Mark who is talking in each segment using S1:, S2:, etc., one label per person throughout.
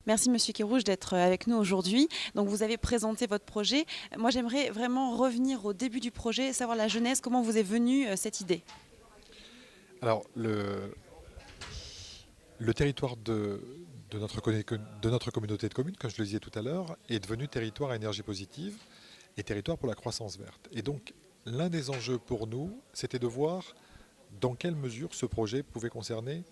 S1: Merci Monsieur Kérouche d'être avec nous aujourd'hui. Donc vous avez présenté votre projet. Moi j'aimerais vraiment revenir au début du projet, savoir la genèse, comment vous est venue cette idée.
S2: Alors, le territoire de notre communauté de communes, comme je le disais tout à l'heure, est devenu territoire à énergie positive et territoire pour la croissance verte. Et donc, l'un des enjeux pour nous, c'était de voir dans quelle mesure ce projet pouvait concerner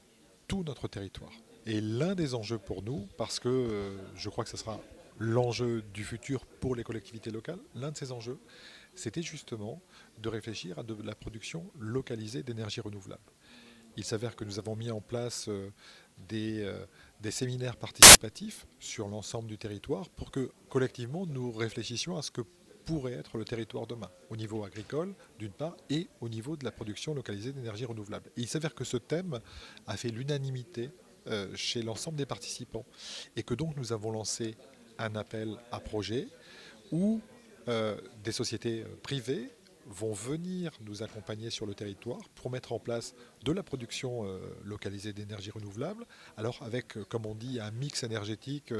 S2: tout notre territoire. Et l'un des enjeux pour nous, parce que je crois que ce sera l'enjeu du futur pour les collectivités locales, l'un de ces enjeux, c'était justement de réfléchir à de la production localisée d'énergie renouvelable. Il s'avère que nous avons mis en place des, euh, des séminaires participatifs sur l'ensemble du territoire pour que collectivement nous réfléchissions à ce que pourrait être le territoire demain, au niveau agricole d'une part et au niveau de la production localisée d'énergie renouvelable. Et il s'avère que ce thème a fait l'unanimité chez l'ensemble des participants et que donc nous avons lancé un appel à projet où des sociétés privées vont venir nous accompagner sur le territoire pour mettre en place de la production localisée d'énergie renouvelable, alors avec, comme on dit, un mix énergétique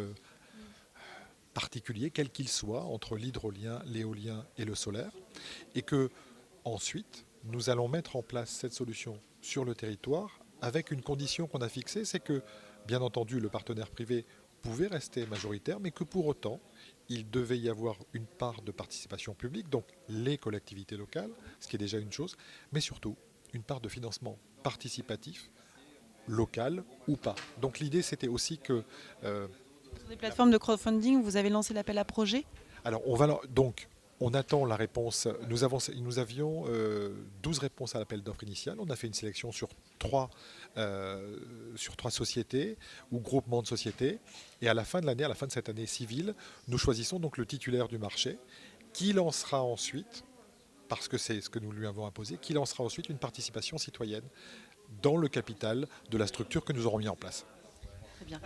S2: particulier, quel qu'il soit, entre l'hydrolien, l'éolien et le solaire, et que ensuite, nous allons mettre en place cette solution sur le territoire avec une condition qu'on a fixée, c'est que, bien entendu, le partenaire privé pouvait rester majoritaire, mais que pour autant, il devait y avoir une part de participation publique, donc les collectivités locales, ce qui est déjà une chose, mais surtout une part de financement participatif, local ou pas. Donc l'idée, c'était aussi que euh,
S1: Sur des plateformes de crowdfunding, vous avez lancé l'appel à projet.
S2: alors, donc, on attend la réponse. Nous avions 12 réponses à l'appel d'offres initial. On a fait une sélection sur trois sociétés ou groupements de sociétés. Et à la fin de l'année, à la fin de cette année civile, nous choisissons donc le titulaire du marché qui lancera ensuite, parce que c'est ce que nous lui avons imposé, qui lancera ensuite une participation citoyenne dans le capital de la structure que nous aurons mis en place.
S1: Très bien.